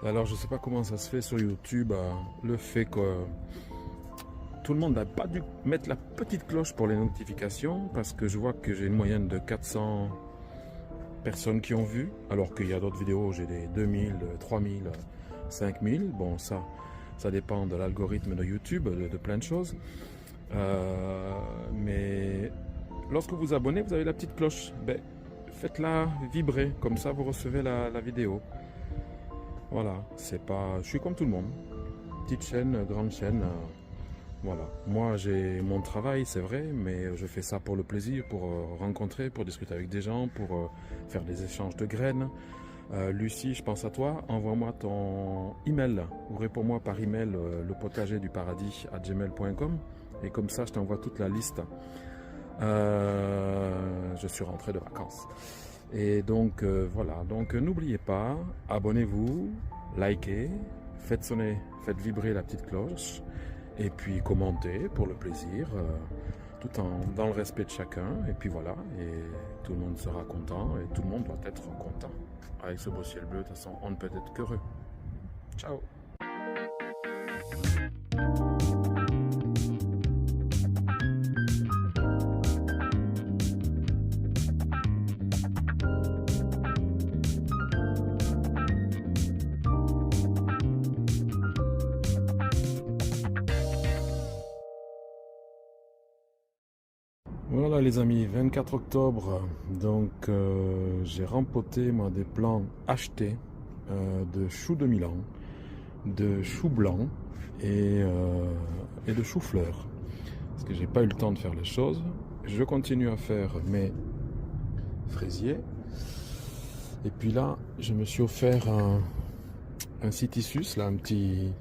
Alors, je ne sais pas comment ça se fait sur YouTube, le fait que tout le monde n'a pas dû mettre la petite cloche pour les notifications, parce que je vois que j'ai une moyenne de 400 personnes qui ont vu, alors qu'il y a d'autres vidéos, j'ai des 2000, 3000, 5000. Bon, ça dépend de l'algorithme de YouTube, de plein de choses. Mais lorsque vous vous abonnez, vous avez la petite cloche. Ben, faites-la vibrer, comme ça vous recevez la vidéo. Voilà, c'est pas. Je suis comme tout le monde. Petite chaîne, grande chaîne. Voilà. Moi, j'ai mon travail, c'est vrai, mais je fais ça pour le plaisir, pour rencontrer, pour discuter avec des gens, pour faire des échanges de graines. Lucie, je pense à toi. Envoie-moi ton email ou réponds-moi par email lepotagerduparadis@gmail.com et comme ça, je t'envoie toute la liste. Je suis rentré de vacances. Et donc, voilà. Donc, n'oubliez pas, abonnez-vous, likez, faites sonner, faites vibrer la petite cloche. Et puis commentez pour le plaisir, tout dans le respect de chacun. Et puis voilà, et tout le monde sera content et tout le monde doit être content. Avec ce beau ciel bleu, de toute façon, on ne peut être qu'heureux. Ciao! Voilà les amis, 24 octobre, donc j'ai rempoté moi des plants achetés de choux de Milan, de choux blancs et de choux-fleurs. Parce que j'ai pas eu le temps de faire les choses. Je continue à faire mes fraisiers. Et puis là, je me suis offert un cytisus, là, un petit,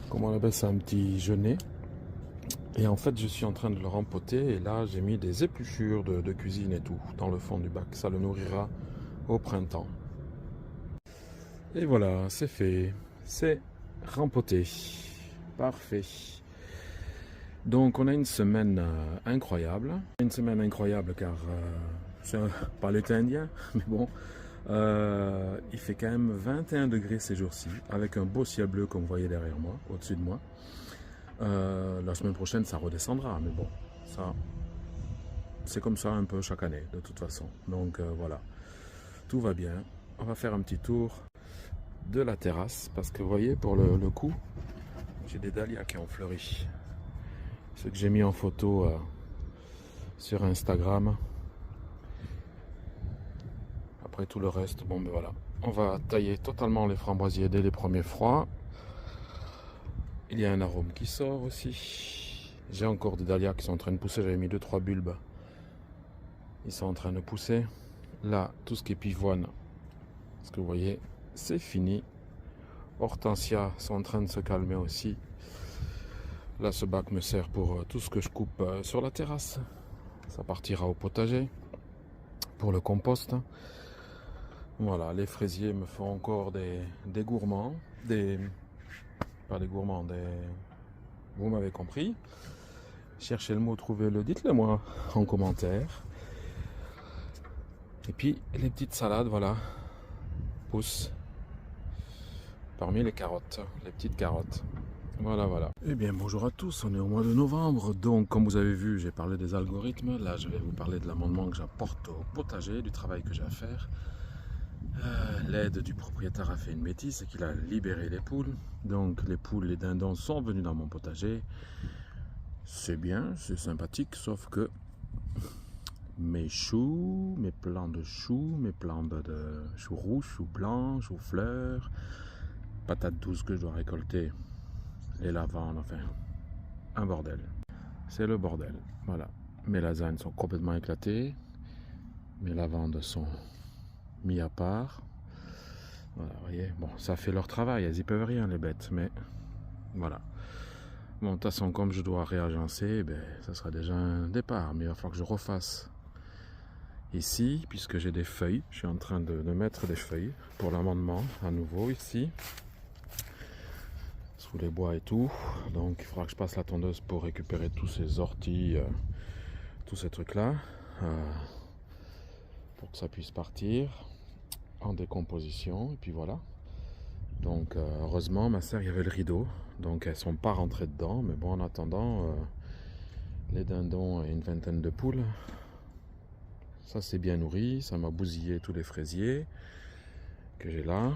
comment on appelle ça, un petit genêt. Et en fait, je suis en train de le rempoter et là, j'ai mis des épluchures de cuisine et tout dans le fond du bac. Ça le nourrira au printemps. Et voilà, c'est fait. C'est rempoté. Parfait. Donc, on a une semaine incroyable. Une semaine incroyable car c'est pas l'été indien, mais bon. Il fait quand même 21 degrés ces jours-ci avec un beau ciel bleu comme vous voyez derrière moi, au-dessus de moi. La semaine prochaine, ça redescendra, mais bon, ça, c'est comme ça un peu chaque année, de toute façon. Donc voilà, tout va bien. On va faire un petit tour de la terrasse, parce que vous voyez, pour le coup, j'ai des dahlias qui ont fleuri. Ce que j'ai mis en photo sur Instagram. Après tout le reste, bon ben voilà. On va tailler totalement les framboisiers dès les premiers froids. Il y a un arôme qui sort aussi. J'ai encore des dahlias qui sont en train de pousser. J'avais mis 2-3 bulbes. Ils sont en train de pousser. Là, tout ce qui est pivoine, ce que vous voyez, c'est fini. Hortensia sont en train de se calmer aussi. Là, ce bac me sert pour tout ce que je coupe sur la terrasse. Ça partira au potager pour le compost. Voilà, les fraisiers me font encore des gourmands. Pas des gourmands, vous m'avez compris. Cherchez le mot, trouvez-le, dites-le moi en commentaire. Et puis les petites salades, voilà, poussent parmi les carottes, les petites carottes. Voilà, voilà. Eh bien, bonjour à tous, on est au mois de novembre. Donc, comme vous avez vu, j'ai parlé des algorithmes. Là, je vais vous parler de l'amendement que j'apporte au potager, du travail que j'ai à faire. L'aide du propriétaire a fait une bêtise, c'est qu'il a libéré les poules. Donc, les poules, les dindons sont venus dans mon potager. C'est bien, c'est sympathique, sauf que mes choux, mes plants de choux, mes plants de choux rouges, choux blancs, choux fleurs, patates douces que je dois récolter, les lavandes, enfin, un bordel. C'est le bordel, voilà. Mes lasagnes sont complètement éclatées, mes lavandes sont mis à part. Voilà, vous voyez, bon, ça fait leur travail, elles y peuvent rien les bêtes, mais voilà. Bon, de toute façon, comme je dois réagencer, ben, ça sera déjà un départ, mais il va falloir que je refasse ici, puisque j'ai des feuilles. Je suis en train de mettre des feuilles pour l'amendement à nouveau ici, sous les bois et tout. Donc il faudra que je passe la tondeuse pour récupérer tous ces orties, tous ces trucs là, pour que ça puisse partir en décomposition. Et puis voilà. Donc Donc heureusement ma serre il y avait le rideau, donc elles sont pas rentrées dedans, mais bon en attendant les dindons et une vingtaine de poules, ça c'est bien nourri, ça m'a bousillé tous les fraisiers que j'ai là,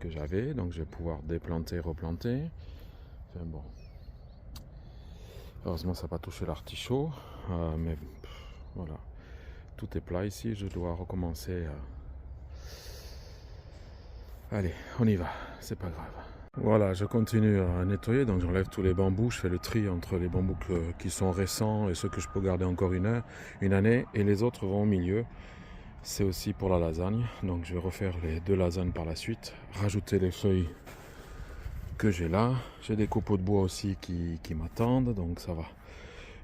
que j'avais, donc je vais pouvoir déplanter, replanter. Enfin bon, heureusement ça n'a pas touché l'artichaut, mais voilà, tout est plat ici, je dois recommencer. Allez, on y va, c'est pas grave. Voilà, je continue à nettoyer, donc j'enlève tous les bambous, je fais le tri entre les bambous qui sont récents et ceux que je peux garder encore une année, et les autres vont au milieu. C'est aussi pour la lasagne, donc je vais refaire les 2 lasagnes par la suite, rajouter les feuilles que j'ai là. J'ai des copeaux de bois aussi qui m'attendent, donc ça va.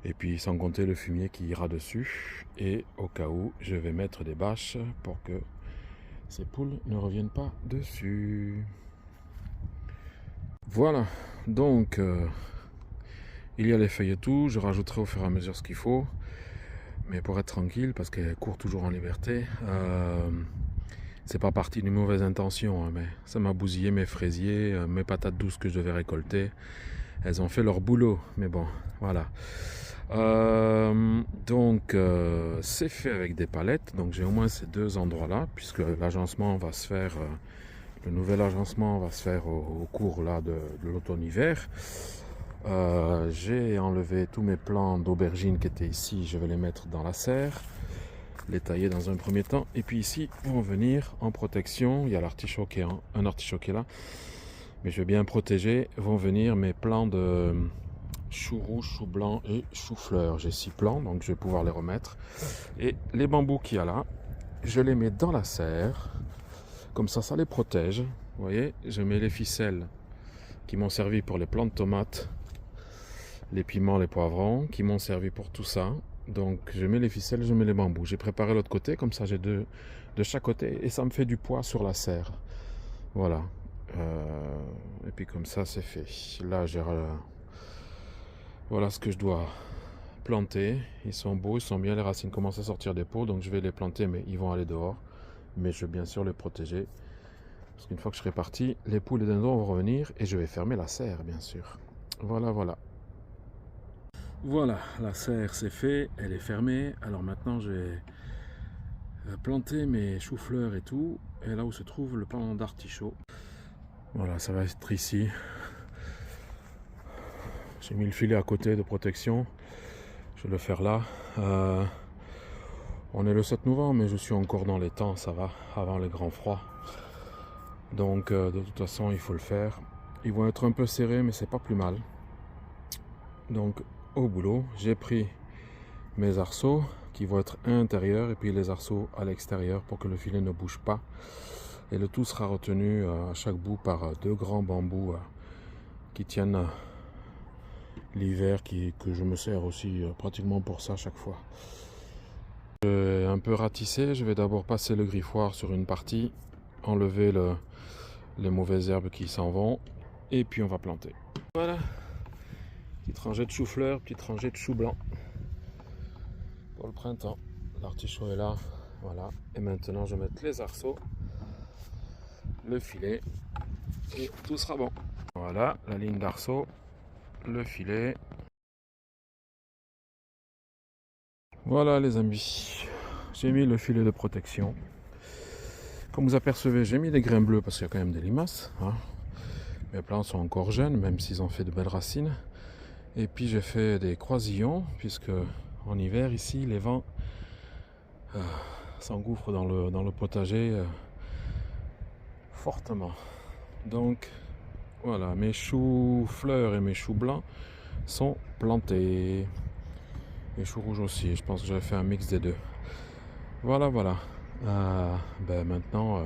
Et puis sans compter le fumier qui ira dessus, et au cas où je vais mettre des bâches pour que ces poules ne reviennent pas dessus. Voilà, donc il y a les feuilles et tout, je rajouterai au fur et à mesure ce qu'il faut, mais pour être tranquille, parce qu'elle court toujours en liberté, c'est pas parti d'une mauvaise intention, hein, mais ça m'a bousillé mes fraisiers, mes patates douces que je devais récolter, elles ont fait leur boulot, mais bon, voilà. Donc c'est fait avec des palettes, donc j'ai au moins ces 2 endroits là, puisque l'agencement va se faire... le nouvel agencement va se faire au cours là, de l'automne-hiver. J'ai enlevé tous mes plants d'aubergines qui étaient ici. Je vais les mettre dans la serre, les tailler dans un premier temps. Et puis ici, vont venir en protection. Il y a l'artichaut qui est un artichaut qui est là. Mais je vais bien protéger. Vont venir mes plants de chou rouge, chou blanc et chou fleur. J'ai 6 plants, donc je vais pouvoir les remettre. Et les bambous qu'il y a là, je les mets dans la serre. Comme ça les protège. Vous voyez, je mets les ficelles qui m'ont servi pour les plants de tomates, les piments, les poivrons, qui m'ont servi pour tout ça. Donc je mets les ficelles, je mets les bambous. J'ai préparé l'autre côté, comme ça j'ai deux de chaque côté et ça me fait du poids sur la serre. Voilà. Et puis comme ça c'est fait. Là j'ai... voilà ce que je dois planter. Ils sont beaux, ils sont bien, les racines commencent à sortir des pots, donc je vais les planter, mais ils vont aller dehors. Mais je vais bien sûr les protéger, parce qu'une fois que je serai parti, les poules et dindons vont revenir et je vais fermer la serre, bien sûr. Voilà, voilà. Voilà, la serre c'est fait, elle est fermée. Alors maintenant je vais planter mes choux-fleurs et tout, et là où se trouve le plant d'artichaut. Voilà, ça va être ici. J'ai mis le filet à côté de protection, je vais le faire là. On est le 7 novembre, mais je suis encore dans les temps, ça va, avant les grands froids. Donc de toute façon, il faut le faire. Ils vont être un peu serrés, mais c'est pas plus mal. Donc au boulot, j'ai pris mes arceaux qui vont être à l'intérieur et puis les arceaux à l'extérieur pour que le filet ne bouge pas. Et le tout sera retenu à chaque bout par 2 grands bambous qui tiennent l'hiver, que je me sers aussi pratiquement pour ça chaque fois. Je vais un peu ratisser, je vais d'abord passer le griffoir sur une partie, enlever les mauvaises herbes qui s'en vont, et puis on va planter. Voilà, petite rangée de chou-fleur, petite rangée de chou blanc pour le printemps. L'artichaut est là, voilà. Et maintenant je vais mettre les arceaux, le filet, et tout sera bon. Voilà, la ligne d'arceaux, le filet. Voilà les amis, j'ai mis le filet de protection. Comme vous apercevez, j'ai mis des grains bleus parce qu'il y a quand même des limaces. Hein. Mes plants sont encore jeunes, même s'ils ont fait de belles racines. Et puis j'ai fait des croisillons, puisque en hiver ici, les vents s'engouffrent dans le potager fortement. Donc voilà, mes choux fleurs et mes choux blancs sont plantés. Les choux rouges aussi, je pense que j'avais fait un mix des deux. Voilà, voilà. Maintenant,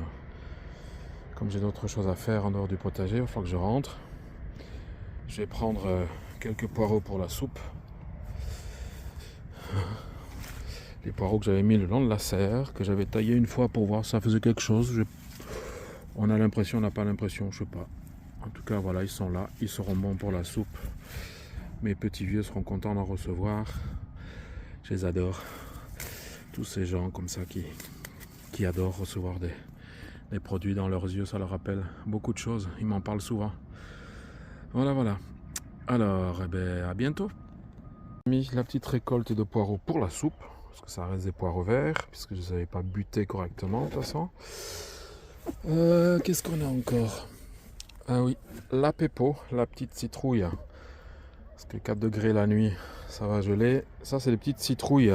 comme j'ai d'autres choses à faire en dehors du potager, il va falloir que je rentre. Je vais prendre quelques poireaux pour la soupe. Les poireaux que j'avais mis le long de la serre, que j'avais taillé une fois pour voir si ça faisait quelque chose. On a l'impression, on n'a pas l'impression, je sais pas. En tout cas, voilà, ils sont là, ils seront bons pour la soupe. Mes petits vieux seront contents d'en recevoir. Je les adore. Tous ces gens comme ça qui adorent recevoir Les produits dans leurs yeux, ça leur rappelle beaucoup de choses. Ils m'en parlent souvent. Voilà, voilà. Alors, eh ben, à bientôt. J'ai mis la petite récolte de poireaux pour la soupe. Parce que ça reste des poireaux verts. Puisque je ne les avais pas butés correctement, de toute façon. Qu'est-ce qu'on a encore? Ah oui, la Pepo, la petite citrouille. Parce que 4 degrés la nuit, ça va geler. Ça, c'est des petites citrouilles.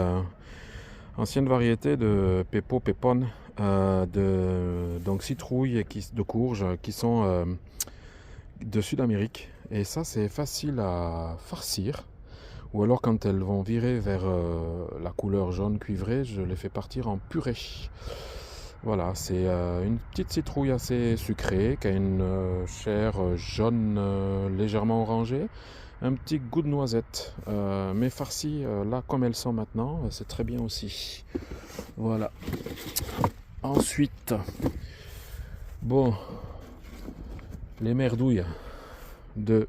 Ancienne variété de Pepo, Pepone. Donc citrouilles de courge qui sont de Sud-Amérique. Et ça, c'est facile à farcir. Ou alors quand elles vont virer vers la couleur jaune cuivré, je les fais partir en purée. Voilà, c'est une petite citrouille assez sucrée qui a une chair jaune légèrement orangée. Un petit goût de noisette. Mais farcies, là comme elles sont maintenant, c'est très bien aussi. Voilà. Ensuite, bon, les merdouilles de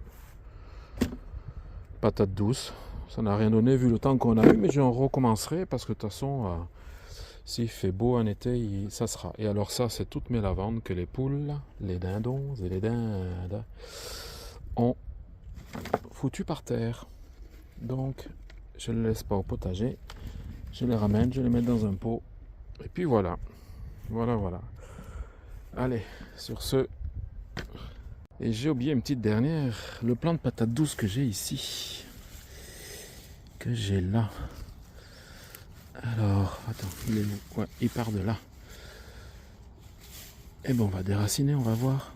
patates douces. Ça n'a rien donné vu le temps qu'on a eu, mais j'en recommencerai parce que de toute façon, s'il fait beau en été, ça sera. Et alors ça, c'est toutes mes lavandes que les poules, les dindons et les dindes ont foutu par terre. Donc, je ne les laisse pas au potager. Je les ramène, je les mets dans un pot. Et puis voilà. Voilà, voilà. Allez, sur ce... Et j'ai oublié une petite dernière. Le plant de patates douces que j'ai ici. Que j'ai là. Alors, attends, il est où? Ouais, il part de là. Et bon, on va déraciner, on va voir.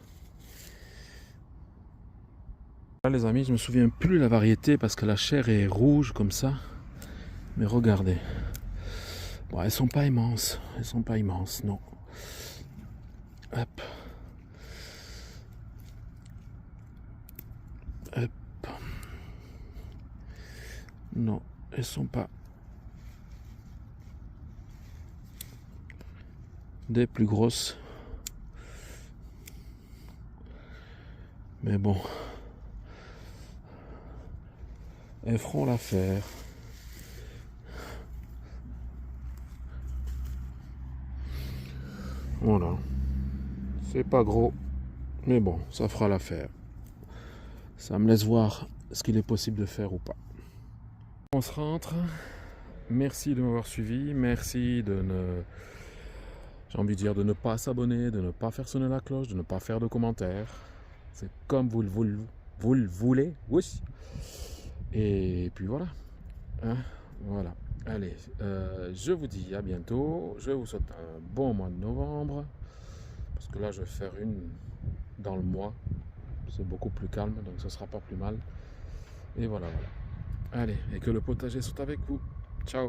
Là, les amis, je me souviens plus de la variété parce que la chair est rouge comme ça. Mais regardez. Bon, elles sont pas immenses. Elles sont pas immenses, non. Hop. Hop. Non, elles sont pas des plus grosses. Mais bon. Elles feront l'affaire. Voilà. C'est pas gros. Mais bon, ça fera l'affaire. Ça me laisse voir ce qu'il est possible de faire ou pas. On se rentre. Merci de m'avoir suivi. Merci de ne... J'ai envie de dire de ne pas s'abonner, de ne pas faire sonner la cloche, de ne pas faire de commentaires. C'est comme vous le voulez. Oui. Et puis voilà. Hein, voilà. Allez, je vous dis à bientôt. Je vous souhaite un bon mois de novembre. Parce que là, je vais faire une dans le mois. C'est beaucoup plus calme, donc ce sera pas plus mal. Et voilà, voilà. Allez, et que le potager soit avec vous. Ciao.